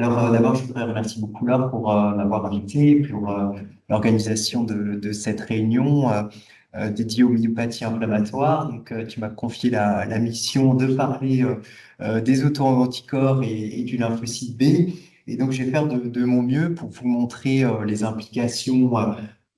Alors, d'abord, je voudrais remercier beaucoup Laure pour m'avoir invité, pour l'organisation de cette réunion dédiée aux myopathies inflammatoires. Donc, tu m'as confié la mission de parler des auto-anticorps et du lymphocyte B. Et donc, je vais faire de mon mieux pour vous montrer les implications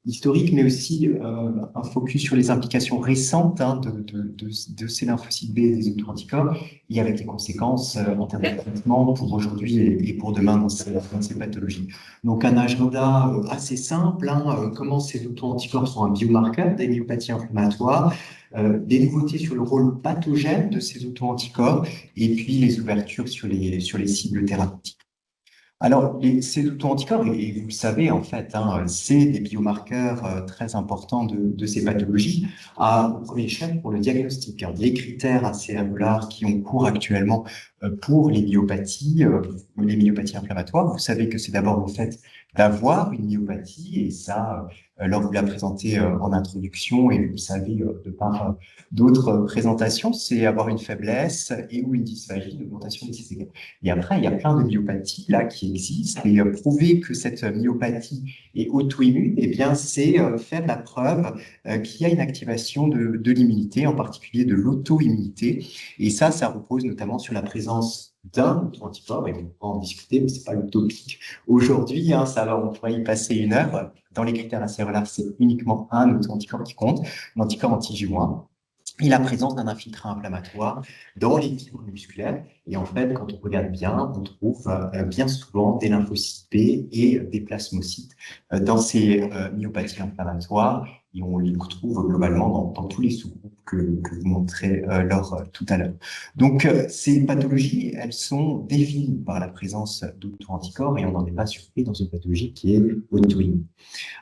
historiques, mais aussi un focus sur les implications récentes de ces lymphocytes B et des auto-anticorps et avec les conséquences en termes de traitement pour aujourd'hui et pour demain dans ces pathologies. Donc, un agenda assez simple, comment ces auto-anticorps sont un biomarqueur des myopathies inflammatoires, des nouveautés sur le rôle pathogène de ces auto-anticorps, et puis les ouvertures sur les cibles thérapeutiques. Alors, ces auto-anticorps, et vous le savez, en fait, c'est des biomarqueurs très importants de ces pathologies, au premier chef pour le diagnostic. Les critères assez larges qui ont cours actuellement pour les myopathies inflammatoires, vous savez que c'est d'abord le fait d'avoir une myopathie, et ça, Laure vous l'a présenté en introduction, et vous le savez de par d'autres présentations, c'est avoir une faiblesse et ou une dysphagie, une augmentation des CCK. Et après, il y a plein de myopathies là qui existent, et prouver que cette myopathie est auto-immune, eh bien, c'est faire la preuve qu'il y a une activation de l'immunité, en particulier de l'auto-immunité. Et ça repose notamment sur la présence d'un auto-anticorps, et on pourra en discuter, mais c'est pas le topic aujourd'hui, on pourrait y passer une heure. Dans les critères acérolaires, c'est uniquement un auto-anticorps qui compte, l'anticorps anti-J1 et la présence d'un infiltrant inflammatoire dans les fibres musculaires. Et en fait, quand on regarde bien, on trouve bien souvent des lymphocytes B et des plasmocytes dans ces myopathies inflammatoires. Et on les retrouve globalement dans tous les sous-groupes que vous montrez Laure tout à l'heure. Donc, ces pathologies, elles sont définies par la présence d'auto-anticorps, et on n'en est pas surpris dans une pathologie qui est auto-immune.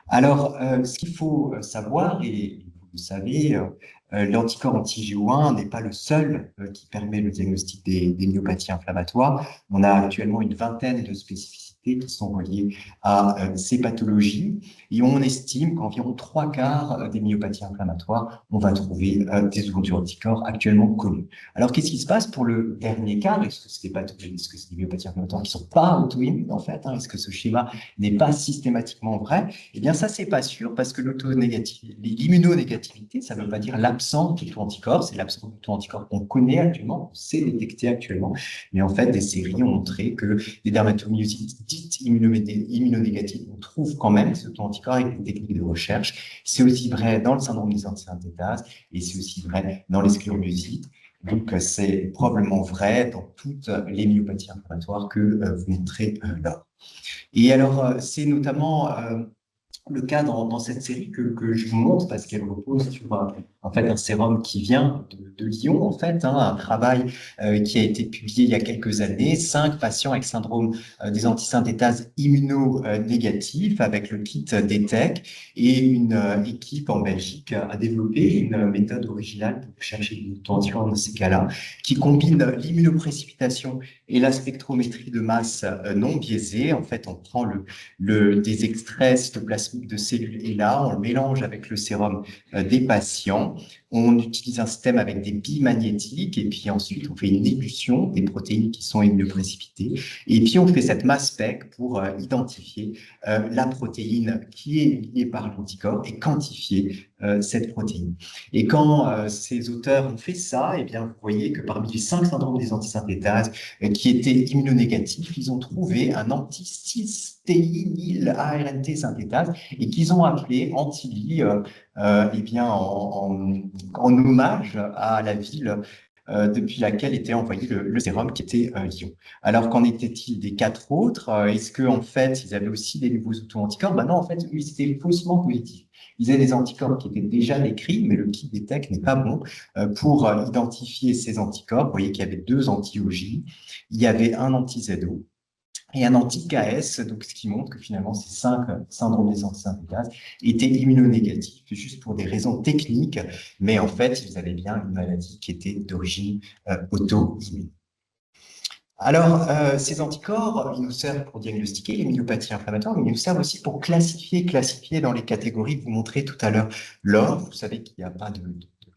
Alors, ce qu'il faut savoir, et vous le savez, l'anticorps anti-JO1 n'est pas le seul qui permet le diagnostic des myopathies inflammatoires. On a actuellement une vingtaine de spécificités qui sont reliées à ces pathologies, et on estime qu'environ 3 quarts des myopathies inflammatoires, on va trouver des anticorps actuellement connus. Alors, qu'est-ce qui se passe pour le dernier quart? Est-ce que c'est des pathologies, est-ce que c'est des myopathies inflammatoires qui ne sont pas auto-immunes en fait, Est-ce que ce schéma n'est pas systématiquement vrai? Eh bien, ça, c'est pas sûr, parce que l'immunonégativité, ça ne veut pas dire l'absence d'auto-anticorps, c'est l'absence d'auto-anticorps qu'on connaît actuellement, on sait détecter actuellement. Mais en fait, des séries ont montré que les dermatomyosites dites immunonégatives, on trouve quand même ces auto-anticorps avec des techniques de recherche. C'est aussi vrai dans le syndrome des antisynthétases, et c'est aussi vrai dans les scléomyosites. Donc, c'est probablement vrai dans toutes les myopathies inflammatoires que vous montrez là. Et alors, c'est notamment le cas dans cette série que je vous montre, parce qu'elle repose sur en fait un sérum qui vient de Lyon, en fait, un travail qui a été publié il y a quelques années. 5 patients avec syndrome des antisynthétases immunonégatives avec le kit DETEC, et une équipe en Belgique a développé une méthode originale pour chercher des anticorps dans ces cas-là, qui combine l'immunoprécipitation et la spectrométrie de masse non biaisée. En fait, on prend des extraits cytoplasmiques de cellules, et là, on le mélange avec le sérum des patients. On utilise un système avec des billes magnétiques, et puis ensuite, on fait une élution des protéines qui sont immunoprécipitées. Et puis, on fait cette mass spec pour identifier la protéine qui est liée par l'anticorps et quantifier cette protéine. Et quand ces auteurs ont fait ça, eh bien, vous voyez que parmi les 5 syndromes des antisynthétases qui étaient immunonégatifs, ils ont trouvé un anti-cystéinyl ARNT synthétase, et qu'ils ont appelé Antilly, eh bien, en hommage à la ville depuis laquelle était envoyé le sérum, qui était Lyon. Alors, qu'en était-il des 4 autres? Est-ce qu'en fait, ils avaient aussi des nouveaux auto-anticorps? Ben non, en fait, eux, ils étaient faussement positifs. Ils avaient des anticorps qui étaient déjà décrits, mais le kit DETEC n'est pas bon pour identifier ces anticorps. Vous voyez qu'il y avait 2 anti-OJ, il y avait un anti-ZO et un anti-KS, donc ce qui montre que finalement ces 5 syndromes des antisynthétases étaient immunonégatifs, juste pour des raisons techniques, mais en fait, ils avaient bien une maladie qui était d'origine auto-immune. Alors, ces anticorps, ils nous servent pour diagnostiquer les myopathies inflammatoires, mais ils nous servent aussi pour classifier dans les catégories que vous montrez tout à l'heure. Laure, vous savez qu'il n'y a pas de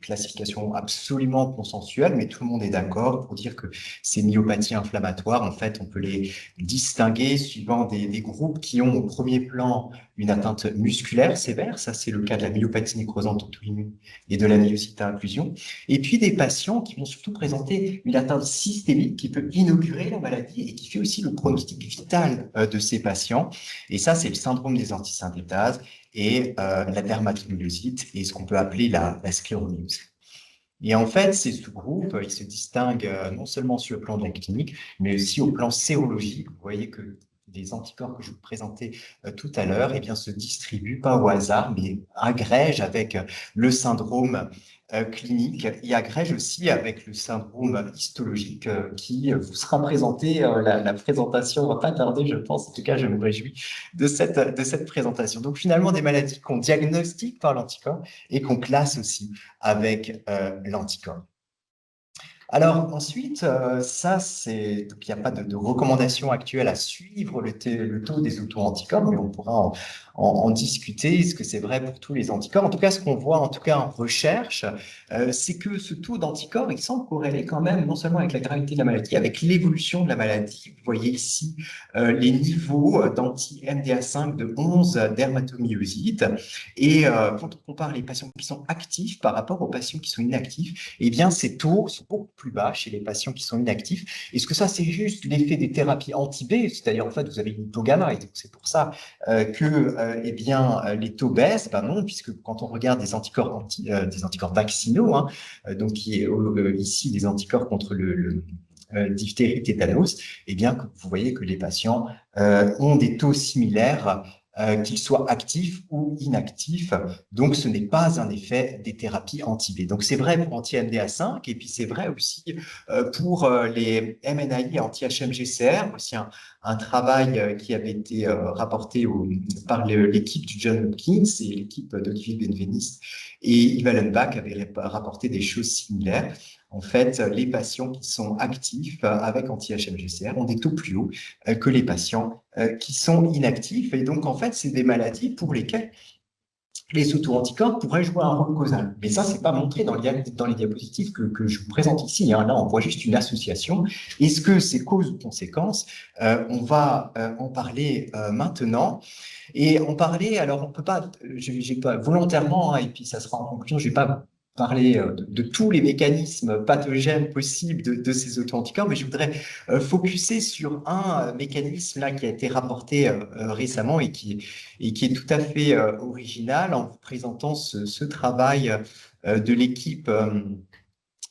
classification absolument consensuelle, mais tout le monde est d'accord pour dire que ces myopathies inflammatoires, en fait, on peut les distinguer suivant des groupes qui ont au premier plan une atteinte musculaire sévère, ça c'est le cas de la myopathie nécrosante auto-immune et de la myosite à inclusion, et puis des patients qui vont surtout présenter une atteinte systémique qui peut inaugurer la maladie et qui fait aussi le pronostic vital de ces patients, et ça c'est le syndrome des antisynthétases et la dermatomyosite et ce qu'on peut appeler la scléromiose. Et en fait, ces sous-groupes, ils se distinguent non seulement sur le plan de la clinique, mais aussi au plan sérologique. Vous voyez que les anticorps que je vous présentais tout à l'heure, eh bien, se distribuent pas au hasard, mais agrègent avec le syndrome clinique et agrègent aussi avec le syndrome histologique qui vous sera présenté. La présentation va pas tarder, je pense. En tout cas, je me réjouis de cette présentation. Donc, finalement, des maladies qu'on diagnostique par l'anticorps et qu'on classe aussi avec l'anticorps. Alors ensuite, ça c'est donc il n'y a pas de recommandation actuelle à suivre le taux des auto-anticorps, mais on pourra en discuter. Est-ce que c'est vrai pour tous les anticorps? En tout cas, ce qu'on voit en tout cas en recherche, c'est que ce taux d'anticorps, il semble corréler quand même non seulement avec la gravité de la maladie, avec l'évolution de la maladie. Vous voyez ici les niveaux d'anti-MDA5 de 11 dermatomyosites. Et quand on compare les patients qui sont actifs par rapport aux patients qui sont inactifs, eh bien, ces taux sont beaucoup plus bas chez les patients qui sont inactifs. Est-ce que ça, c'est juste l'effet des thérapies anti-B? C'est-à-dire, en fait, vous avez une taux gamma, et donc c'est pour ça que eh bien, les taux baissent? Ben non, puisque quand on regarde des anticorps, des anticorps vaccinaux, hein, donc qui est ici des anticorps contre le diphtérie, tétanos, eh bien, vous voyez que les patients ont des taux similaires qu'ils soient actifs ou inactifs. Donc, ce n'est pas un effet des thérapies anti-B. Donc, c'est vrai pour anti-MDA5 et puis c'est vrai aussi pour les MNAI anti-HMGCR, aussi un travail qui avait été rapporté par l'équipe du John Hopkins et l'équipe d'Olivier Benveniste et Yves Allenbach avaient rapporté des choses similaires. En fait, les patients qui sont actifs avec anti-HMGCR ont des taux plus hauts que les patients qui sont inactifs. Et donc, en fait, c'est des maladies pour lesquelles les auto-anticorps pourraient jouer un rôle causal. Mais ça, c'est pas montré dans les diapositives que je vous présente ici. Hein. Là, on voit juste une association. Est-ce que c'est cause ou conséquence? On va en parler maintenant. Et en parler, alors on peut pas, j'ai pas volontairement, hein, et puis ça sera en conclusion, je vais pas parler de tous les mécanismes pathogènes possibles de ces auto-anticorps, mais je voudrais focuser sur un mécanisme là qui a été rapporté récemment et qui est tout à fait original en vous présentant ce travail de l'équipe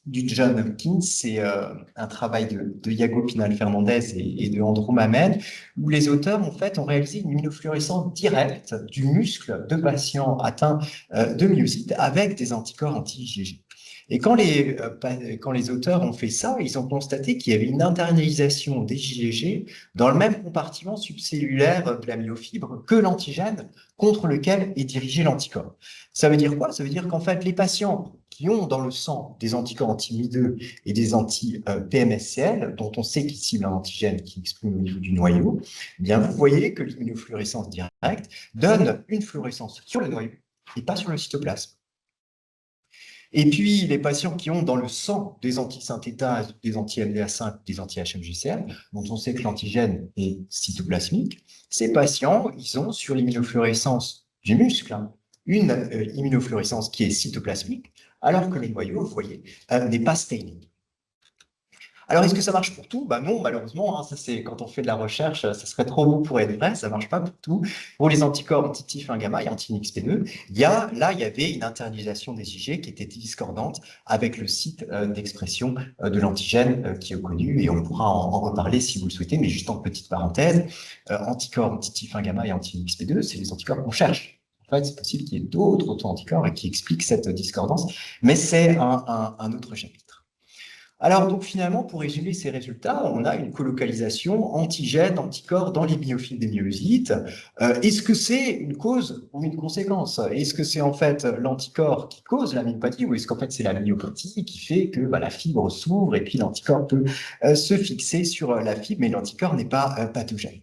du John Hopkins. C'est un travail de Iago Pinal-Fernandez et de Andrew Mamed, où les auteurs en fait, ont réalisé une immunofluorescence directe du muscle de patients atteints de myosite avec des anticorps anti-IgG. Et quand les auteurs ont fait ça, ils ont constaté qu'il y avait une internalisation des IgG dans le même compartiment subcellulaire de la myofibre que l'antigène contre lequel est dirigé l'anticorps. Ça veut dire quoi? Ça veut dire qu'en fait, les patients qui ont dans le sang des anticorps anti-MI2 et des anti-PMSCL, dont on sait qu'ils ciblent un antigène qui exprime au niveau du noyau, eh bien vous voyez que l'immunofluorescence directe donne une fluorescence sur le noyau et pas sur le cytoplasme. Et puis, les patients qui ont dans le sang des antisynthétases, des anti-MDA5, des anti-HMGCR, dont on sait que l'antigène est cytoplasmique, ces patients, ils ont sur l'immunofluorescence du muscle une immunofluorescence qui est cytoplasmique, alors que le noyau, vous voyez, n'est pas staining. Alors, est-ce que ça marche pour tout? Non, malheureusement, hein, ça c'est quand on fait de la recherche, ça serait trop beau pour être vrai, ça marche pas pour tout. Pour les anticorps anti-TIF1 gamma et anti-NXP2, il y avait une internalisation des IgG qui était discordante avec le site d'expression de l'antigène qui est connu, et on pourra en reparler si vous le souhaitez, mais juste en petite parenthèse, anticorps anti-TIF1 gamma et anti-NXP2, c'est les anticorps qu'on cherche. En fait, c'est possible qu'il y ait d'autres auto-anticorps et qui expliquent cette discordance, mais c'est un autre chapitre. Alors, donc finalement, pour résumer ces résultats, on a une colocalisation antigène-anticorps dans les myofibres des myosites. Est-ce que c'est une cause ou une conséquence? Est-ce que c'est en fait l'anticorps qui cause la myopathie ou est-ce qu'en fait c'est la myopathie qui fait que la fibre s'ouvre et puis l'anticorps peut se fixer sur la fibre, mais l'anticorps n'est pas pathogène?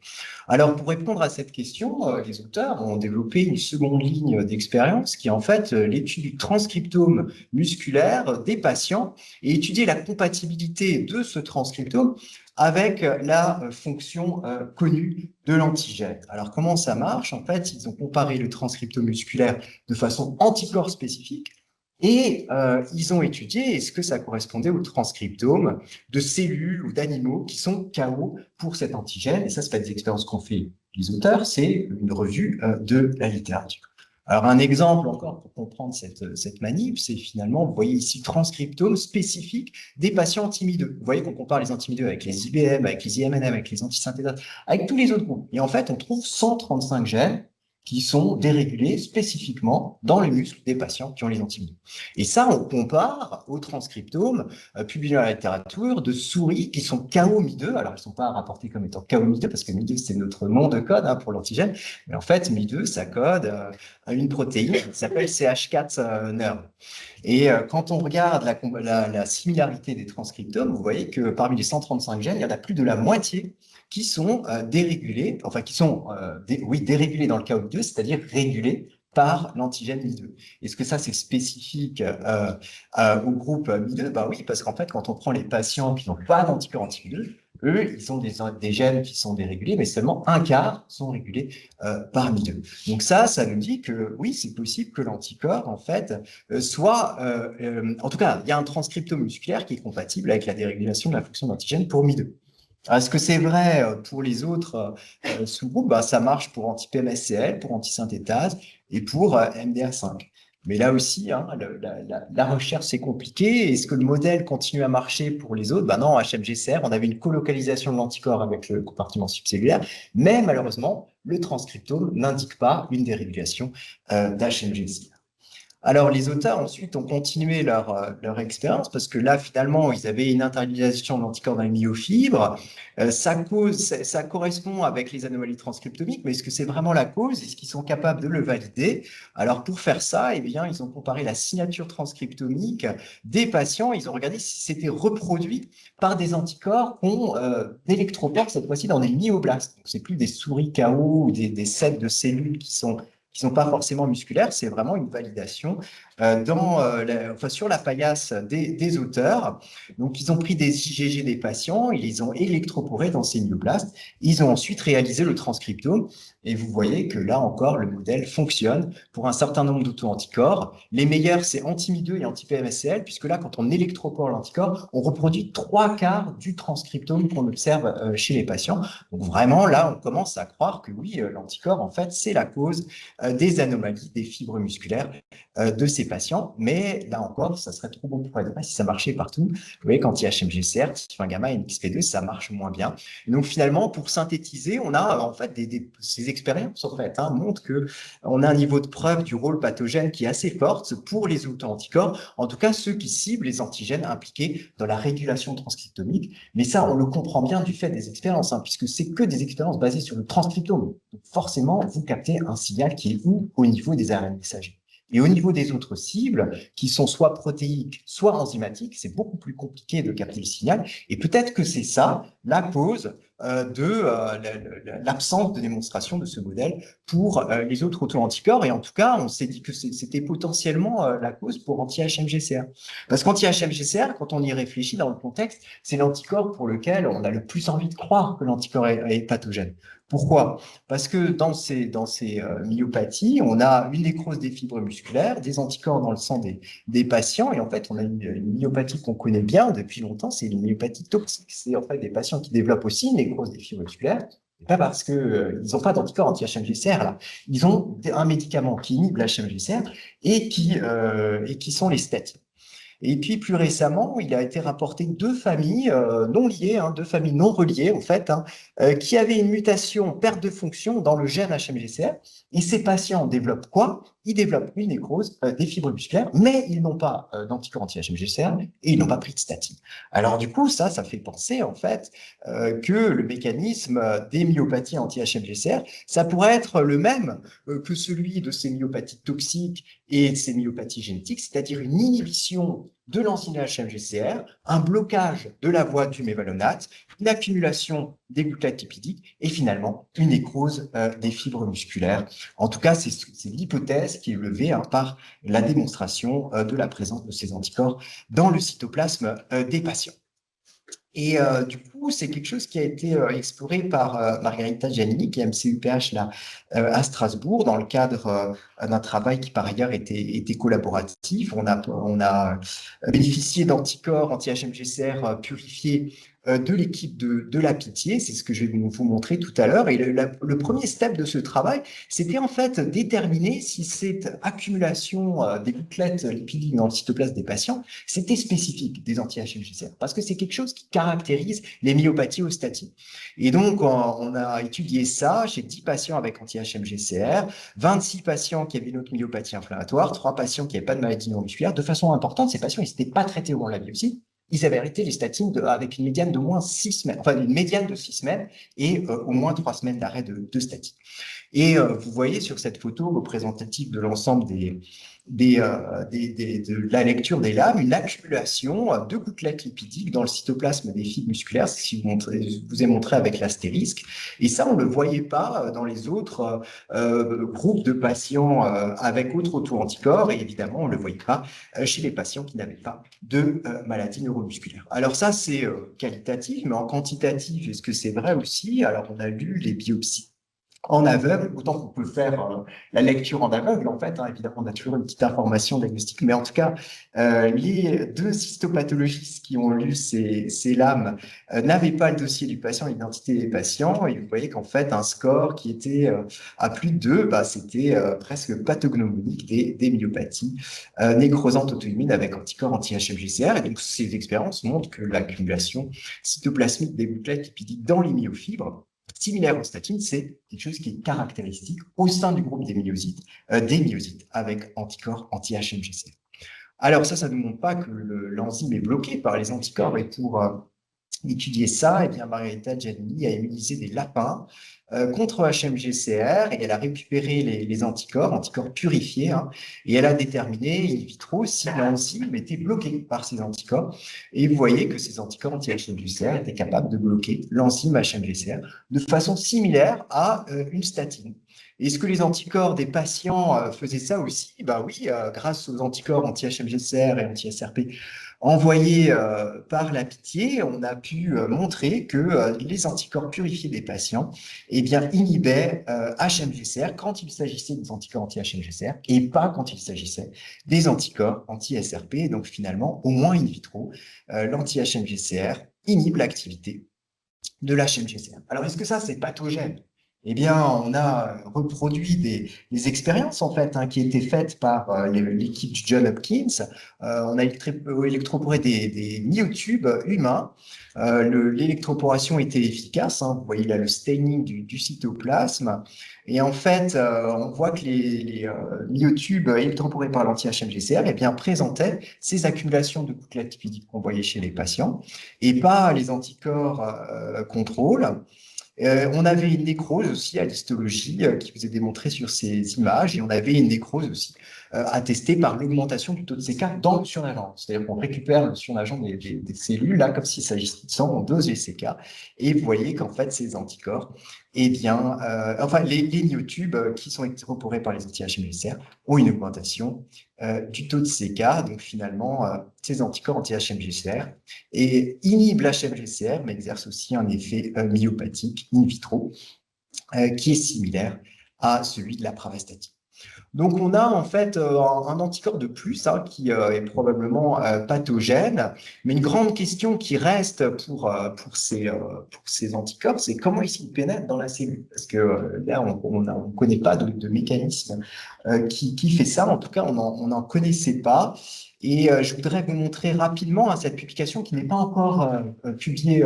Alors, pour répondre à cette question, les auteurs ont développé une seconde ligne d'expérience qui est en fait l'étude du transcriptome musculaire des patients et étudier la compatibilité de ce transcriptome avec la fonction connue de l'antigène. Alors, comment ça marche? En fait, ils ont comparé le transcriptome musculaire de façon anticorps spécifique et ils ont étudié est-ce que ça correspondait au transcriptome de cellules ou d'animaux qui sont KO pour cet antigène. Et ça, c'est pas des expériences qu'ont fait les auteurs, c'est une revue de la littérature. Alors, un exemple encore pour comprendre cette manip, c'est finalement, vous voyez ici, transcriptome spécifique des patients antimideux. Vous voyez qu'on compare les antimideux avec les IBM, avec les IMNM, avec les antisynthétases, avec tous les autres groupes. Et en fait, on trouve 135 gènes qui sont dérégulés spécifiquement dans les muscles des patients qui ont les antimideux. Et ça, on compare au transcriptome publié dans la littérature de souris qui sont KO mideux. Alors, elles ne sont pas rapportées comme étant KO mideux parce que mideux, c'est notre nom de code pour l'antigène. Mais en fait, mideux, ça code une protéine qui s'appelle CH4 nerve. Et quand on regarde la similarité des transcriptomes, vous voyez que parmi les 135 gènes, il y en a plus de la moitié qui sont dérégulés, enfin qui sont dérégulés dans le cas MID2, c'est-à-dire régulés par l'antigène MID2. Est-ce que ça, c'est spécifique au groupe MID2? Bah oui, parce qu'en fait, quand on prend les patients qui n'ont pas d'anticorps anti-MID2, eux, ils ont des gènes qui sont dérégulés, mais seulement un quart sont régulés par MID2. Donc ça nous dit que oui, c'est possible que l'anticorps, en fait, en tout cas, il y a un transcriptome musculaire qui est compatible avec la dérégulation de la fonction d'antigène pour MID2. Est-ce que c'est vrai pour les autres sous-groupes? Ça marche pour anti-PMSCL, pour antisynthétase et pour MDR5. Mais là aussi, la recherche, c'est compliqué. Est-ce que le modèle continue à marcher pour les autres? Non, HMGCR, on avait une colocalisation de l'anticorps avec le compartiment subcellulaire, mais malheureusement, le transcriptome n'indique pas une dérégulation d'HMGCR. Alors, les auteurs, ensuite, ont continué leur expérience parce que là, finalement, ils avaient une internalisation de l'anticorps dans les myofibres. Ça correspond avec les anomalies transcriptomiques, mais est-ce que c'est vraiment la cause? Est-ce qu'ils sont capables de le valider? Alors, pour faire ça, eh bien, ils ont comparé la signature transcriptomique des patients. Ils ont regardé si c'était reproduit par des anticorps qu'on électropore cette fois-ci dans des myoblastes. Donc, c'est plus des souris KO ou des sets de cellules qui sont pas forcément musculaires, c'est vraiment une validation sur la paillasse des auteurs. Donc, ils ont pris des IgG des patients, ils les ont électroporés dans ces myoblastes, ils ont ensuite réalisé le transcriptome, et vous voyez que là encore, le modèle fonctionne pour un certain nombre d'auto-anticorps. Les meilleurs, c'est anti-MID2 et anti-PMSCL, puisque là, quand on électropore l'anticorps, on reproduit 3/4 du transcriptome qu'on observe chez les patients. Donc vraiment, là, on commence à croire que oui, l'anticorps, en fait, c'est la cause des anomalies des fibres musculaires de ces patients. Mais là encore, ça serait trop bon pour être vrai si ça marchait partout. Vous voyez, quand il y a HMGCR, type 1 gamma et NXP2, ça marche moins bien. Et donc finalement, pour synthétiser, on a en fait ces expériences en fait montrent que on a un niveau de preuve du rôle pathogène qui est assez fort pour les auto-anticorps, en tout cas ceux qui ciblent les antigènes impliqués dans la régulation transcriptomique. Mais ça, on le comprend bien du fait des expériences, puisque c'est que des expériences basées sur le transcriptome. Donc forcément, vous captez un signal qui est où au niveau des ARN messagers. Et au niveau des autres cibles, qui sont soit protéiques, soit enzymatiques, c'est beaucoup plus compliqué de capter le signal. Et peut-être que c'est ça la cause de l'absence de démonstration de ce modèle pour les autres auto-anticorps. Et en tout cas, on s'est dit que c'était potentiellement la cause pour anti-HMGCR. Parce qu'anti-HMGCR, quand on y réfléchit dans le contexte, c'est l'anticorps pour lequel on a le plus envie de croire que l'anticorps est pathogène. Pourquoi? Parce que dans ces myopathies, on a une nécrose des fibres musculaires, des anticorps dans le sang des patients, et en fait, on a une myopathie qu'on connaît bien depuis longtemps, c'est une myopathie toxique. C'est en fait des patients qui développent aussi une nécrose des fibres musculaires, et pas parce que ils n'ont pas d'anticorps anti-HMGCR là. Ils ont un médicament qui inhibe l'HMGCR et qui sont les statines. Et puis, plus récemment, il a été rapporté deux familles non liées, deux familles non reliées, en fait, qui avaient une mutation, perte de fonction dans le gène HMGCR. Et ces patients développent quoi? ils développent une nécrose des fibres musculaires, mais ils n'ont pas d'anticorps anti-HMGCR et ils n'ont pas pris de statine. Alors du coup, ça fait penser en fait que le mécanisme des myopathies anti-HMGCR, ça pourrait être le même que celui de ces myopathies toxiques et de ces myopathies génétiques, c'est-à-dire une inhibition de l'enzyme HMGCR, un blocage de la voie du mévalonate, une accumulation des gouttelettes lipidiques et finalement une nécrose des fibres musculaires. En tout cas, c'est l'hypothèse qui est levée par la démonstration de la présence de ces anticorps dans le cytoplasme des patients. Et du coup, c'est quelque chose qui a été exploré par Margarita Giannini, qui est MCUPH là, à Strasbourg, dans le cadre d'un travail qui, par ailleurs, était collaboratif. On a bénéficié d'anticorps anti-HMGCR purifiés de l'équipe de la Pitié. C'est ce que je vais vous montrer tout à l'heure. Et le premier step de ce travail, c'était en fait déterminer si cette accumulation des gouttelettes lipidiques dans le cytoplasme des patients, c'était spécifique des anti-HMGCR, parce que c'est quelque chose qui caractérise les myopathies aux statines. Et donc, on a étudié ça chez 10 patients avec anti-HMGCR, 26 patients qui avaient une autre myopathie inflammatoire, 3 patients qui n'avaient pas de maladie neuromusculaire. De façon importante, ces patients, ils n'étaient pas traités au moment de la biopsie. Ils avaient arrêté les statines avec une médiane d'au moins 6 semaines, enfin une médiane de 6 semaines et au moins 3 semaines d'arrêt de statine. Et vous voyez sur cette photo représentative de l'ensemble de la lecture des lames, une accumulation de gouttelettes lipidiques dans le cytoplasme des fibres musculaires, c'est ce que je vous ai montré avec l'astérisque. Et ça, on ne le voyait pas dans les autres groupes de patients avec autres auto-anticorps, et évidemment, on ne le voyait pas chez les patients qui n'avaient pas de maladie neuromusculaire. Alors ça, c'est qualitatif, mais en quantitatif, est-ce que c'est vrai aussi? Alors, on a lu les biopsies en aveugle, autant qu'on peut faire la lecture en aveugle, en fait, évidemment, on a toujours une petite information diagnostique, mais en tout cas, les 2 histopathologistes qui ont lu ces lames n'avaient pas le dossier du patient, l'identité des patients, et vous voyez qu'en fait, un score qui était à plus de 2, c'était presque pathognomonique des myopathies nécrosantes auto-immunes avec anticorps anti-HMGCR, et donc ces expériences montrent que l'accumulation cytoplasmique des gouttelettes lipidiques dans les myofibres, similaire aux statines, c'est quelque chose qui est caractéristique au sein du groupe des myosites avec anticorps anti-HMGCR. Alors ça ne nous montre pas que l'enzyme est bloquée par les anticorps, et pour étudier ça, eh bien, Margarita Giannini a immunisé des lapins contre HMGCR, et elle a récupéré les anticorps purifiés, et elle a déterminé in vitro si l'enzyme était bloquée par ces anticorps. Et vous voyez que ces anticorps anti-HMGCR étaient capables de bloquer l'enzyme HMGCR de façon similaire à une statine. Est-ce que les anticorps des patients faisaient ça aussi? Ben oui, grâce aux anticorps anti-HMGCR et anti-SRP envoyés par la Pitié, on a pu montrer que les anticorps purifiés des patients inhibaient HMGCR quand il s'agissait des anticorps anti-HMGCR et pas quand il s'agissait des anticorps anti-SRP. Donc finalement, au moins in vitro, l'anti-HMGCR inhibe l'activité de l'HMGCR. Alors, est-ce que ça, c'est pathogène? Eh bien, on a reproduit des expériences en fait qui étaient faites par l'équipe du John Hopkins. On a électroporé des myotubes humains. L'électroporation était efficace. Vous voyez là le staining du cytoplasme. Et en fait, on voit que les myotubes électroporés par l'anti-HMGCR présentaient ces accumulations de gouttelettes lipidiques qu'on voyait chez les patients et pas les anticorps contrôle. On avait une nécrose aussi à l'histologie qui vous est démontrée sur ces images, et on avait une nécrose aussi attestée par l'augmentation du taux de CK dans le surnageant. C'est-à-dire qu'on récupère le surnageant des cellules, là, comme s'il s'agissait de sang, on dose les CK, et vous voyez qu'en fait, ces anticorps, les myotubes qui sont incorporés par les anti-HMGCR ont une augmentation du taux de CK, donc finalement, ces anticorps anti-HMGCR et inhibent l'HMGCR, mais exercent aussi un effet myopathique in vitro qui est similaire à celui de la pravastatine. Donc, on a en fait un anticorps de plus qui est probablement pathogène, mais une grande question qui reste pour ces anticorps, c'est comment ils pénètrent dans la cellule. Parce que là, on ne connaît pas de mécanisme qui fait ça. En tout cas, on n'en connaissait pas. Et je voudrais vous montrer rapidement cette publication qui n'est pas encore publiée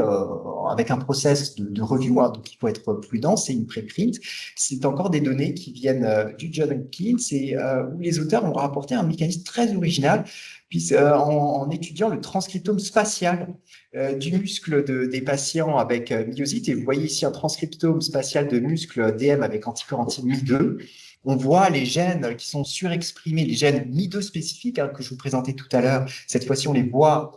avec un process de review, donc il faut être prudent, c'est une préprint. C'est encore des données qui viennent du John Hopkins protéines, c'est où les auteurs ont rapporté un mécanisme très original en étudiant le transcriptome spatial du muscle des patients avec myosite. Et vous voyez ici un transcriptome spatial de muscle DM avec anticorps anti-Mi2. On voit les gènes qui sont surexprimés, les gènes Mi2 spécifiques que je vous présentais tout à l'heure. Cette fois-ci, on voit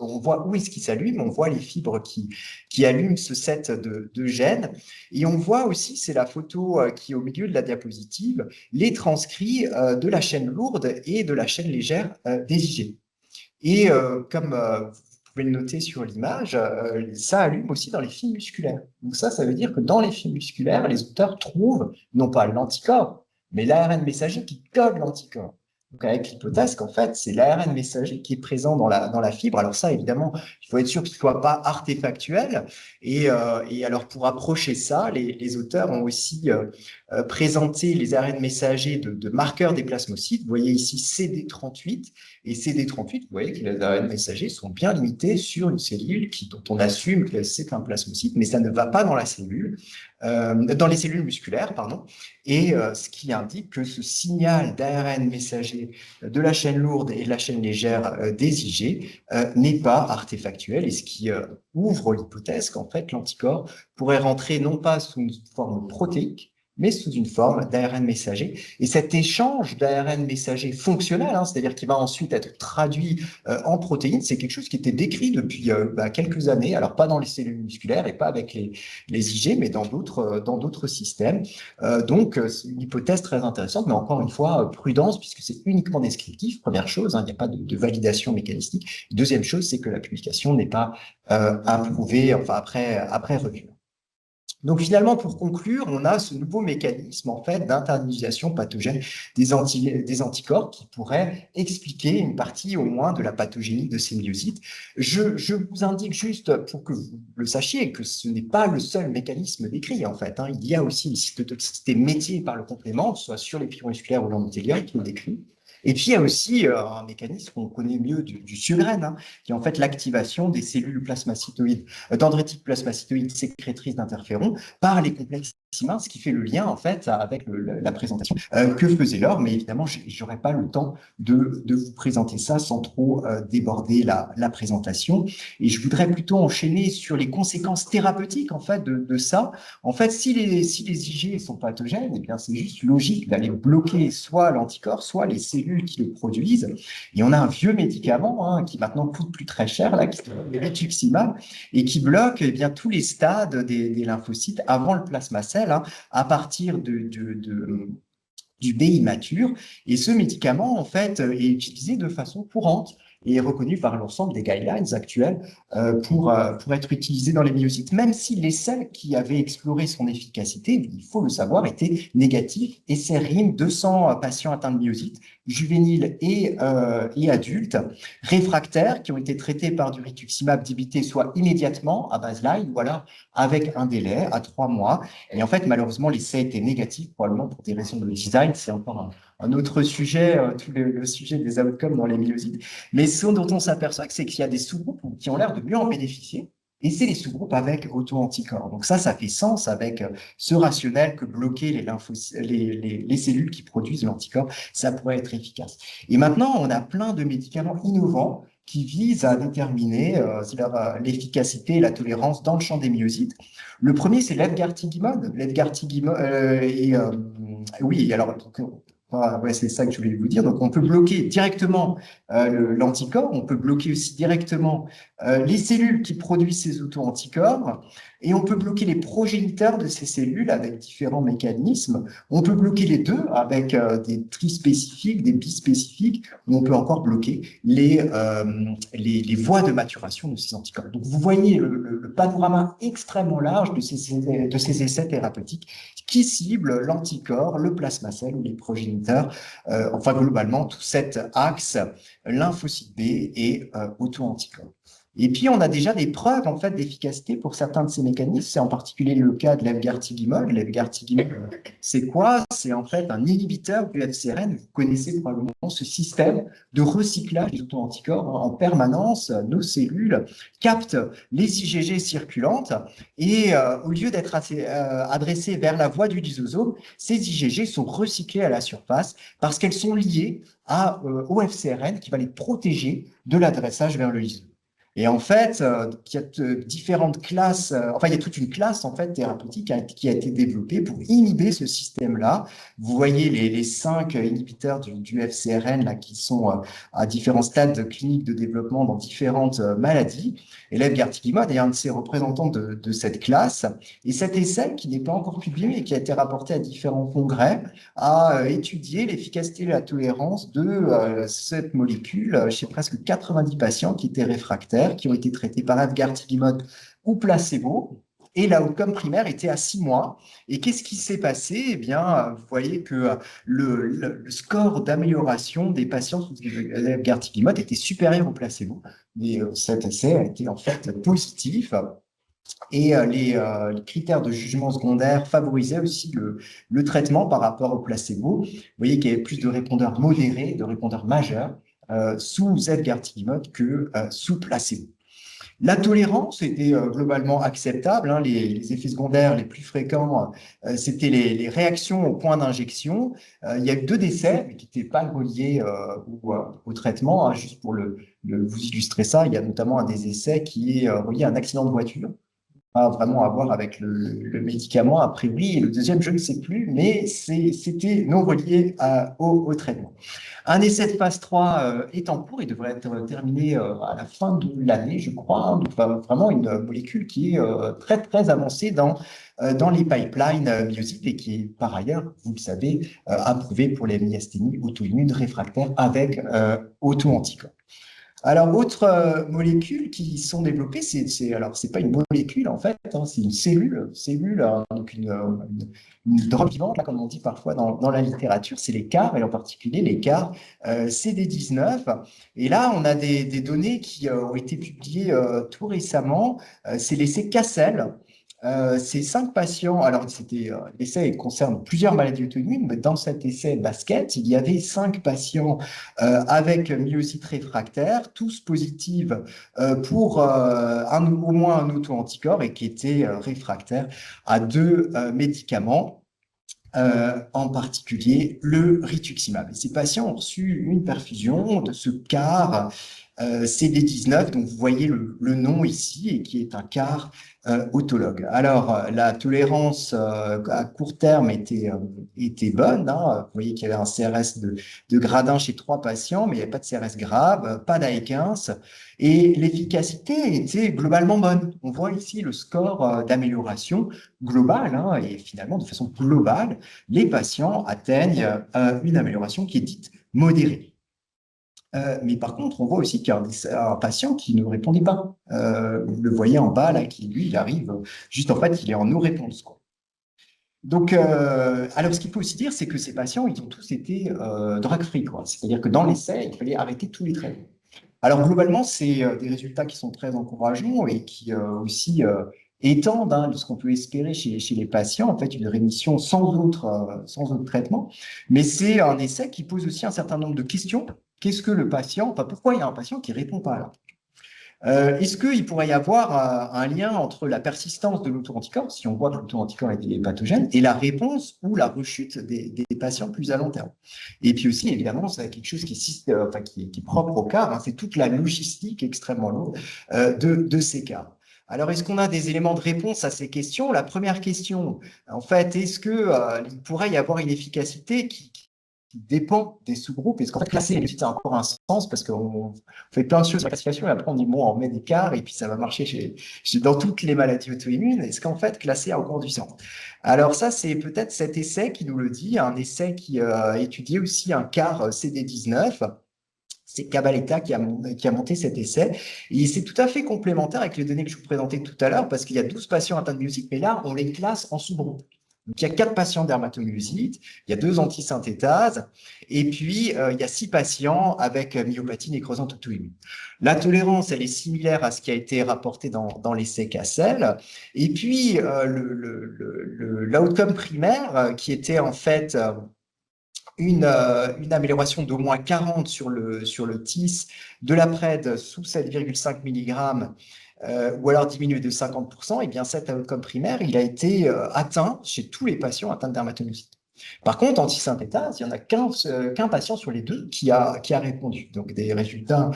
où est-ce qu'ils s'allument, on voit les fibres qui allument ce set de gènes. Et on voit aussi, c'est la photo qui est au milieu de la diapositive, les transcrits de la chaîne lourde et de la chaîne légère des IG. Et comme vous pouvez le noter sur l'image, ça allume aussi dans les fibres musculaires. Donc ça veut dire que dans les fibres musculaires, les auteurs trouvent non pas l'anticorps, mais l'ARN messager qui code l'anticorps. Donc avec l'hypothèse qu'en fait, c'est l'ARN messager qui est présent dans la fibre. Alors ça, évidemment, il faut être sûr qu'il ne soit pas artefactuel. Et alors pour approcher ça, les auteurs ont aussi présenté les ARN messagers de marqueurs des plasmocytes. Vous voyez ici CD38. Et CD38, vous voyez que les ARN messagers sont bien limités sur une cellule dont on assume que c'est un plasmocyte, mais ça ne va pas dans la cellule, dans les cellules musculaires, pardon. Et ce qui indique que ce signal d'ARN messager de la chaîne lourde et de la chaîne légère des IG n'est pas artefactuel, et ce qui ouvre l'hypothèse qu'en fait l'anticorps pourrait rentrer non pas sous une forme protéique, mais sous une forme d'ARN messager. Et cet échange d'ARN messager fonctionnel, c'est-à-dire qui va ensuite être traduit en protéines, c'est quelque chose qui était décrit depuis quelques années, alors pas dans les cellules musculaires et pas avec les IG, mais dans d'autres systèmes. Donc, c'est une hypothèse très intéressante, mais encore une fois, prudence, puisque c'est uniquement descriptif, première chose, il n'y a pas de validation mécanistique. Deuxième chose, c'est que la publication n'est pas approuvée, enfin après revue. Donc finalement, pour conclure, on a ce nouveau mécanisme en fait d'internalisation pathogène des anticorps qui pourrait expliquer une partie au moins de la pathogénie de ces myosites. Je vous indique juste pour que vous le sachiez que ce n'est pas le seul mécanisme décrit en fait. Il y a aussi une cytotoxicité médiée par le complément, soit sur les musculaires ou l'endothélium qui est décrit. Et puis, il y a aussi un mécanisme qu'on connaît mieux du surrène, qui est en fait l'activation des cellules plasmacytoïdes, dendritiques plasmacytoïdes sécrétrices d'interférons par les complexes minces, ce qui fait le lien en fait avec la présentation que faisait Laure. Mais évidemment, je n'aurai pas le temps de vous présenter ça sans trop déborder la présentation. Et je voudrais plutôt enchaîner sur les conséquences thérapeutiques en fait de ça. En fait, si les IG sont pathogènes, eh bien c'est juste logique d'aller bloquer soit l'anticorps, soit les cellules qui le produisent. Et on a un vieux médicament qui maintenant coûte plus très cher, là, qui s'appelle le rituximab, et qui bloque bien tous les stades des lymphocytes avant le plasmacelle, à partir du B immature. Et ce médicament, en fait, est utilisé de façon courante et est reconnu par l'ensemble des guidelines actuels pour être utilisé dans les myosites, même si l'essai qui avait exploré son efficacité, il faut le savoir, était négatif, et c'est RIM 200 patients atteints de myosites, juvéniles et adultes, réfractaires, qui ont été traités par du rituximab DBT, soit immédiatement à baseline, ou alors avec un délai à 3 mois. Et en fait, malheureusement, l'essai était négatif, probablement pour des raisons de design. C'est encore un autre sujet, tout le sujet des outcomes dans les myosites. Mais ce dont on s'aperçoit, c'est qu'il y a des sous-groupes qui ont l'air de mieux en bénéficier, et c'est les sous-groupes avec auto-anticorps. Donc ça fait sens avec ce rationnel que bloquer les cellules qui produisent l'anticorps, ça pourrait être efficace. Et maintenant, on a plein de médicaments innovants qui visent à déterminer l'efficacité et la tolérance dans le champ des myosites. Le premier, c'est l'efgartigimod. Oui, alors ouais, c'est ça que je voulais vous dire. Donc, on peut bloquer directement l'anticorps, on peut bloquer aussi directement les cellules qui produisent ces auto-anticorps, et on peut bloquer les progéniteurs de ces cellules avec différents mécanismes. On peut bloquer les deux avec des trispécifiques, des bispécifiques, ou on peut encore bloquer les voies de maturation de ces anticorps. Donc, vous voyez le panorama extrêmement large de ces essais thérapeutiques qui ciblent l'anticorps, le plasmacelle ou les progéniteurs, enfin globalement tout cet axe lymphocyte B et auto-anticorps. Et puis, on a déjà des preuves en fait d'efficacité pour certains de ces mécanismes. C'est en particulier le cas de l'efgartigimod. L'efgartigimod, c'est quoi? C'est en fait un inhibiteur du FcRn. Vous connaissez probablement ce système de recyclage des auto-anticorps en permanence. Nos cellules captent les IgG circulantes et au lieu d'être adressées vers la voie du lysosome, ces IgG sont recyclés à la surface parce qu'elles sont liées au FcRn qui va les protéger de l'adressage vers le lysosome. Et en fait, il y a différentes classes, enfin, il y a toute une classe en fait thérapeutique qui a été développée pour inhiber ce système-là. Vous voyez les 5 inhibiteurs du FcRn là, qui sont à différents stades cliniques de développement dans différentes maladies. Et l'efgartigimod est un de ces représentants de cette classe. Et cet essai, qui n'est pas encore publié, mais qui a été rapporté à différents congrès, a étudié l'efficacité et la tolérance de cette molécule chez presque 90 patients qui étaient réfractaires, qui ont été traités par efgartigimod ou placebo. Et l'outcome primaire était à 6 mois. Et qu'est-ce qui s'est passé? Eh bien, vous voyez que le score d'amélioration des patients sous efgartigimod était supérieur au placebo. Et cet essai a été en fait positif. Et les critères de jugement secondaire favorisaient aussi le traitement par rapport au placebo. Vous voyez qu'il y avait plus de répondeurs modérés, de répondeurs majeurs sous efgartigimod que sous placebo. La tolérance était globalement acceptable, hein. Les effets secondaires les plus fréquents, c'était les réactions au point d'injection. Il y a eu 2 décès, mais qui n'étaient pas reliés au traitement, hein. Juste pour vous illustrer ça, il y a notamment un des essais qui est relié à un accident de voiture, pas vraiment à voir avec le médicament, a priori. Et le deuxième, je ne sais plus, mais c'était non relié au traitement. Un essai de phase 3 est en cours, il devrait être terminé à la fin de l'année, je crois. Hein. Donc, vraiment une molécule qui est très, très avancée dans les pipelines myosites et qui est par ailleurs, vous le savez, approuvée pour les myasthénies auto-immunes réfractaires avec auto-anticorps. Alors, autres molécules qui sont développées, alors c'est pas une molécule en fait, hein, c'est une cellule, donc une drogue vivante, là, comme on dit parfois dans la littérature, c'est les CAR, et en particulier les CAR CD19. Et là, on a des données qui ont été publiées tout récemment. C'est l'essai Cassel. Ces 5 patients, alors l'essai concerne plusieurs maladies auto-immunes, mais dans cet essai basket, il y avait 5 patients avec myosite réfractaire, tous positifs pour au moins un auto-anticorps et qui étaient réfractaires à 2 médicaments. En particulier le rituximab. Et ces patients ont reçu une perfusion de ce CAR CD19, donc vous voyez le nom ici, et qui est un CAR autologue. Alors, la tolérance à court terme était bonne, hein. Vous voyez qu'il y avait un CRS de grade 1 chez 3 patients, mais il n'y avait pas de CRS grave, pas d'AE15, et l'efficacité était globalement bonne. On voit ici le score d'amélioration globale, hein, et finalement, de façon globale, les patients atteignent une amélioration qui est dite modérée. Mais par contre, on voit aussi qu'il y a un patient qui ne répondait pas. Vous le voyez en bas, là, qui, lui, il arrive juste, en fait, il est en no-réponse, quoi. Donc, alors, ce qu'il faut aussi dire, c'est que ces patients, ils ont tous été drug-free, quoi. C'est-à-dire que dans l'essai, il fallait arrêter tous les traitements. Alors, globalement, c'est des résultats qui sont très encourageants et qui aussi étendent, hein, de ce qu'on peut espérer chez les patients, en fait, une rémission sans autre traitement. Mais c'est un essai qui pose aussi un certain nombre de questions. Qu'est-ce que le patient, enfin, pourquoi il y a un patient qui ne répond pas là? Est-ce qu'il pourrait y avoir un lien entre la persistance de l'auto-anticorps, si on voit que l'auto-anticorps est pathogène, et la réponse ou la rechute des patients plus à long terme? Et puis aussi, évidemment, c'est quelque chose qui est propre au CAR, hein, c'est toute la logistique extrêmement lourde de ces CAR. Alors, est-ce qu'on a des éléments de réponse à ces questions? La première question, en fait, est-ce qu'il pourrait y avoir une efficacité qui dépend des sous-groupes? Est-ce qu'en fait, classer les myosites a encore un sens parce qu'on fait plein de choses sur la classification et après on dit bon, on met des CAR et puis ça va marcher dans toutes les maladies auto-immunes. Est-ce qu'en fait, classer a encore du sens? Alors ça, c'est peut-être cet essai qui nous le dit, un essai qui a étudié aussi un CAR CD19. C'est Cabaletta qui a monté cet essai. Et c'est tout à fait complémentaire avec les données que je vous présentais tout à l'heure parce qu'il y a 12 patients atteints de myosite, mais là, on les classe en sous-groupes. Donc, il y a 4 patients dermatomyosite, il y a 2 antisynthétases, et puis il y a 6 patients avec myopathie nécrosante auto-immune. La tolérance, elle est similaire à ce qui a été rapporté dans l'essai Cassel. Et puis, l'outcome primaire, qui était en fait une amélioration d'au moins 40 sur le TIS de la PRED sous 7,5 mg, ou alors diminué de 50%, et bien cet outcome primaire, il a été atteint chez tous les patients atteints de dermatomyosite. Par contre, antisynthétase, il n'y en a qu'un patient sur les deux qui a répondu. Donc, des résultats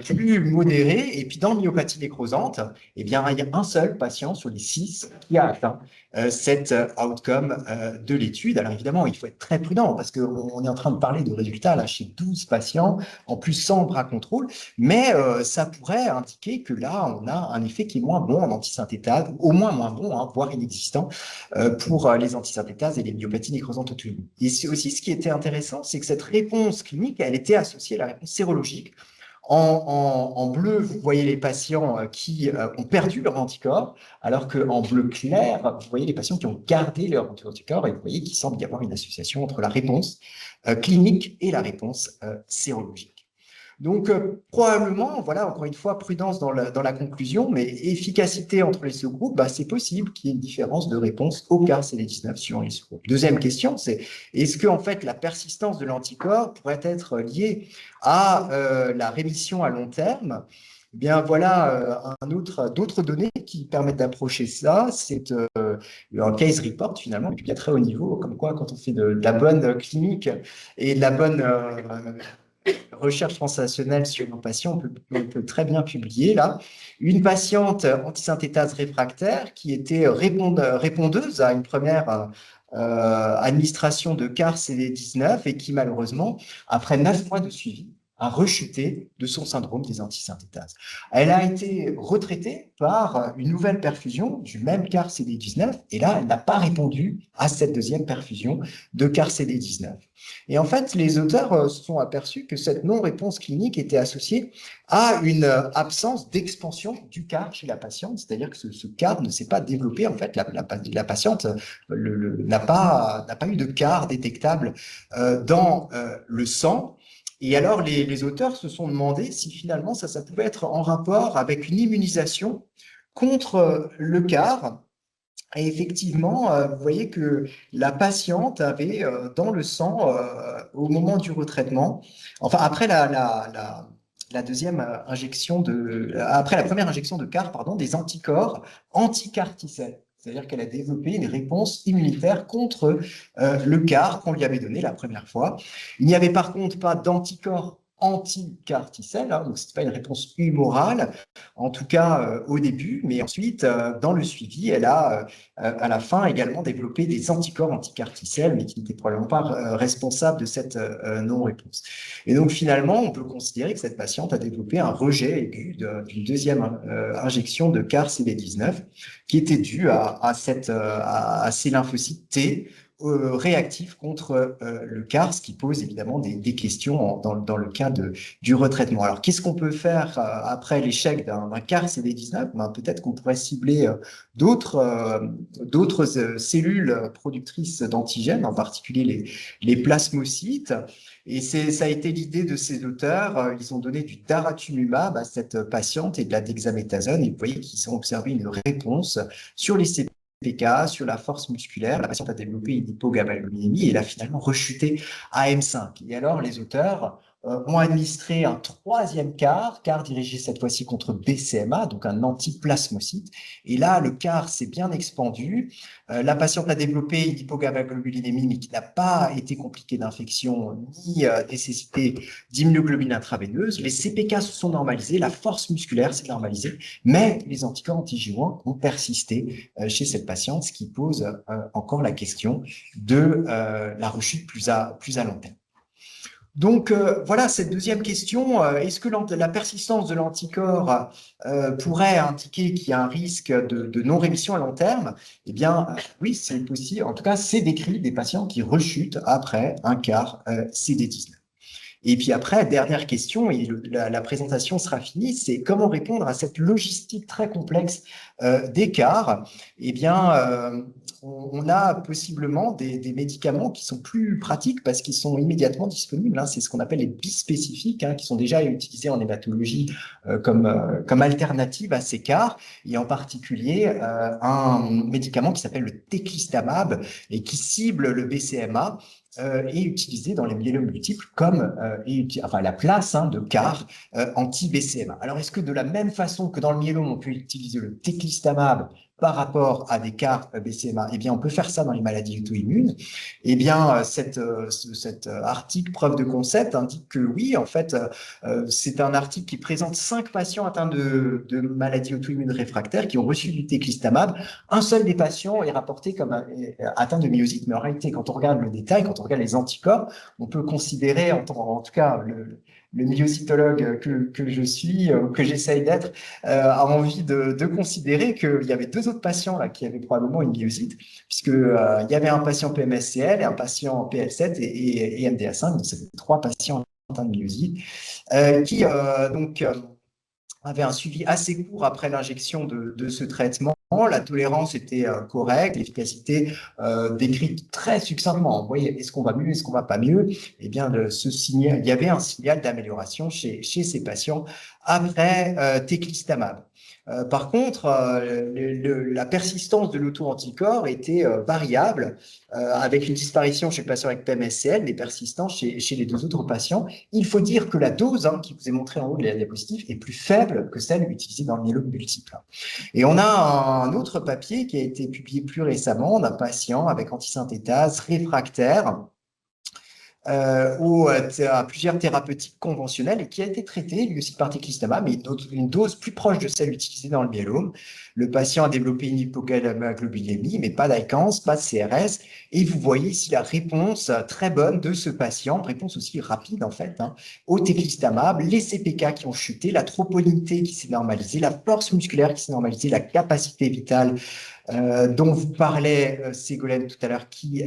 plus modérés. Et puis, dans la myopathie nécrosante, eh bien, il y a un seul patient sur les 6 qui a atteint cet outcome de l'étude. Alors, évidemment, il faut être très prudent parce qu'on est en train de parler de résultats là, chez 12 patients, en plus sans bras contrôle. Mais ça pourrait indiquer que là, on a un effet qui est moins bon en antisynthétase, au moins bon, hein, voire inexistant, pour les antisynthétases et les myopathies nécrosantes auto-immunes. Et aussi, ce qui était intéressant, c'est que cette réponse clinique, elle était associée à la réponse sérologique. En bleu, vous voyez les patients qui ont perdu leur anticorps, alors qu'en bleu clair, vous voyez les patients qui ont gardé leur anticorps, et vous voyez qu'il semble y avoir une association entre la réponse clinique et la réponse sérologique. Donc, probablement, voilà, encore une fois, prudence dans la conclusion, mais efficacité entre les sous-groupes, bah, c'est possible qu'il y ait une différence de réponse au CAR CD19 sur les sous-groupes. Deuxième question, c'est est-ce que, en fait, la persistance de l'anticorps pourrait être liée à la rémission à long terme? Eh bien, voilà d'autres données qui permettent d'approcher ça. C'est un case report, finalement, publié à très haut niveau, comme quoi, quand on fait de la bonne clinique et de la bonne recherche transactionnelle sur nos patients, on peut très bien publier là. Une patiente antisynthétase réfractaire qui était répondeuse à une première administration de CAR CD19 et qui malheureusement, après 9 mois de suivi, a rechuté de son syndrome des antisynthétases. Elle a été retraitée par une nouvelle perfusion du même CAR CD19 et là, elle n'a pas répondu à cette deuxième perfusion de CAR CD19. Et en fait, les auteurs se sont aperçus que cette non-réponse clinique était associée à une absence d'expansion du CAR chez la patiente, c'est-à-dire que ce CAR ne s'est pas développé. En fait, la patiente n'a pas eu de CAR détectable dans le sang. Et alors, les auteurs se sont demandé si finalement ça pouvait être en rapport avec une immunisation contre le CAR. Et effectivement, vous voyez que la patiente avait dans le sang, au moment du retraitement, enfin après la deuxième injection après la première injection de CAR, pardon, des anticorps anti-CAR T-cell. C'est-à-dire qu'elle a développé une réponse immunitaire contre le CAR qu'on lui avait donné la première fois. Il n'y avait par contre pas d'anticorps anti-CAR T-cell, hein, donc ce n'était pas une réponse humorale, en tout cas au début, mais ensuite, dans le suivi, elle a à la fin également développé des anticorps anti-CAR T-cell, mais qui n'étaient probablement pas responsables de cette non-réponse. Et donc finalement, on peut considérer que cette patiente a développé un rejet aigu d'une deuxième injection de CAR CD19 qui était due à ces lymphocytes T réactifs contre le CAR, ce qui pose évidemment des questions dans le cas du retraitement. Alors, qu'est-ce qu'on peut faire après l'échec d'un CAR CD19? Ben, peut-être qu'on pourrait cibler d'autres cellules productrices d'antigènes, en particulier les plasmocytes. Et ça a été l'idée de ces auteurs. Ils ont donné du daratumumab à cette patiente et de la dexaméthasone. Et vous voyez qu'ils ont observé une réponse sur les CPK, sur la force musculaire. La patiente a développé une hypogammaglobulinémie et elle a finalement rechuté à M5. Et alors, les auteurs ont administré un troisième CAR dirigé cette fois-ci contre BCMA, donc un antiplasmocyte. Et là, le CAR s'est bien expandu. La patiente a développé une hypogammaglobulinémie, mais qui n'a pas été compliquée d'infection ni nécessité d'immunoglobine intraveineuse. Les CPK se sont normalisés, la force musculaire s'est normalisée, mais les anticorps anti-J1 ont persisté chez cette patiente, ce qui pose encore la question de la rechute plus à long terme. Donc voilà, cette deuxième question, est-ce que la persistance de l'anticorps pourrait indiquer qu'il y a un risque de non-rémission à long terme? Eh bien, oui, c'est possible. En tout cas, c'est décrit des patients qui rechutent après un CAR CD19. Et puis après, dernière question, et la présentation sera finie, c'est comment répondre à cette logistique très complexe d'écart. Eh bien, on a possiblement des médicaments qui sont plus pratiques parce qu'ils sont immédiatement disponibles, hein. C'est ce qu'on appelle les bispécifiques, hein, qui sont déjà utilisés en hématologie comme alternative à ces CAR, et en particulier un médicament qui s'appelle le teclistamab et qui cible le BCMA, est utilisé dans les myélomes multiples comme enfin, la place, hein, de CAR anti-BCMA. Alors, est-ce que de la même façon que dans le myélome, on peut utiliser le teclistamab par rapport à des CAR BCMA? Eh bien, on peut faire ça dans les maladies auto-immunes. Eh bien, cet article preuve de concept indique que oui, en fait, c'est un article qui présente 5 patients atteints de maladies auto-immunes réfractaires qui ont reçu du teclistamab. Un seul des patients est rapporté comme atteint de myosite, mais en réalité, quand on regarde le détail, quand on regarde les anticorps, on peut considérer, en tout cas, le myocytologue que je suis, que j'essaye d'être, a envie de considérer qu'il y avait 2 autres patients là, qui avaient probablement une myosite, puisque il y avait un patient PMSCL et un patient PL7 et MDA5, donc c'était 3 patients atteints de myosite, qui avait un suivi assez court après l'injection de ce traitement. La tolérance était correcte, l'efficacité décrite très succinctement. Vous voyez, est-ce qu'on va mieux, est-ce qu'on va pas mieux? Eh bien, il y avait un signal d'amélioration chez ces patients après teclistamab. Par contre, la persistance de l'auto-anticorps était variable, avec une disparition chez le patient avec PMSCL, mais persistante chez les 2 autres patients. Il faut dire que la dose, hein, qui vous est montrée en haut de la diapositive, est plus faible que celle utilisée dans le myélome multiple. Et on a un autre papier qui a été publié plus récemment d'un patient avec antisynthétase réfractaire à plusieurs thérapeutiques conventionnelles et qui a été traité lui aussi par teclistamab, mais une dose plus proche de celle utilisée dans le myélome. Le patient a développé une hypogammaglobulinémie, mais pas d'ICANS, pas de CRS. Et vous voyez ici la réponse très bonne de ce patient, réponse aussi rapide en fait, hein, au teclistamab, les CPK qui ont chuté, la troponité qui s'est normalisée, la force musculaire qui s'est normalisée, la capacité vitale dont vous parlait Ségolène tout à l'heure, qui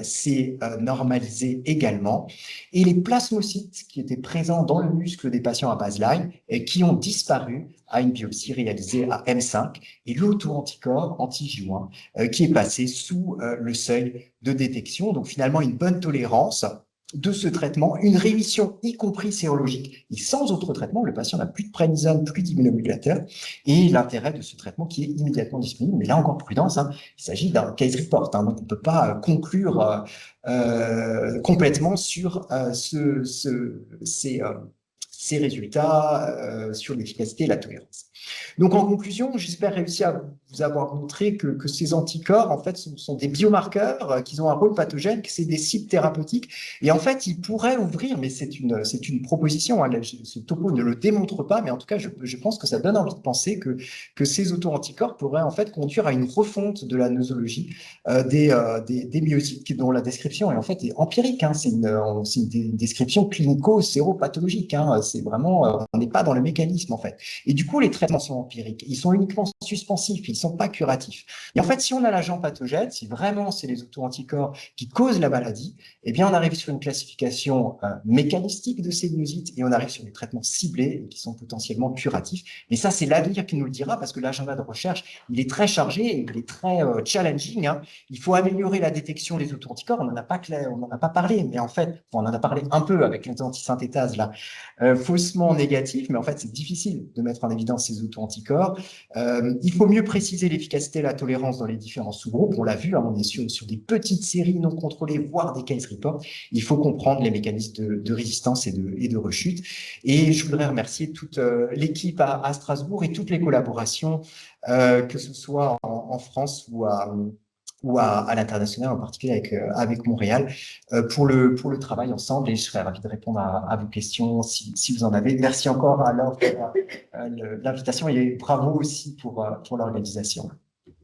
s'est normalisé également, et les plasmocytes qui étaient présents dans le muscle des patients à baseline et qui ont disparu à une biopsie réalisée à M5, et l'auto-anticorps anti-J1 qui est passé sous le seuil de détection. Donc finalement, une bonne tolérance de ce traitement, une rémission y compris sérologique, et sans autre traitement, le patient n'a plus de prénisone, plus d'immunomodulateur, et l'intérêt de ce traitement qui est immédiatement disponible. Mais là encore, prudence, hein, il s'agit d'un case report, hein, donc on ne peut pas conclure complètement sur ces résultats sur l'efficacité et la tolérance. Donc en conclusion, j'espère réussir à vous avoir montré que ces anticorps, en fait, sont des biomarqueurs, qu'ils ont un rôle pathogène, que c'est des cibles thérapeutiques, et en fait, ils pourraient ouvrir, mais c'est une proposition, hein, ce topo ne le démontre pas, mais en tout cas, je pense que ça donne envie de penser que ces auto-anticorps pourraient en fait conduire à une refonte de la nosologie des myocytes, dont la description est en fait empirique, hein, c'est une description clinico-séropathologique, hein, c'est vraiment, on n'est pas dans le mécanisme en fait. Et du coup, les traitements sont empiriques, ils sont uniquement suspensifs, ils ne sont pas curatifs. Et en fait, si on a l'agent pathogène, si vraiment c'est les auto-anticorps qui causent la maladie, eh bien, on arrive sur une classification mécanistique de ces myosites et on arrive sur des traitements ciblés qui sont potentiellement curatifs. Mais ça, c'est l'avenir qui nous le dira parce que l'agenda de recherche, il est très chargé et il est très challenging, hein. Il faut améliorer la détection des auto-anticorps. On n'en a pas parlé, mais en fait, on en a parlé un peu avec les antisynthétases là, faussement négatifs, mais en fait, c'est difficile de mettre en évidence ces auto-anticorps. Il faut mieux préciser l'efficacité et la tolérance dans les différents sous-groupes. On l'a vu, hein, on est sur des petites séries non contrôlées, voire des case reports. Il faut comprendre les mécanismes de résistance et de rechute. Et je voudrais remercier toute l'équipe à Strasbourg et toutes les collaborations, que ce soit en France ou à l'international, en particulier avec Montréal, pour le travail ensemble. Et je serais ravi de répondre à vos questions si vous en avez. Merci encore à l'invitation et bravo aussi pour l'organisation.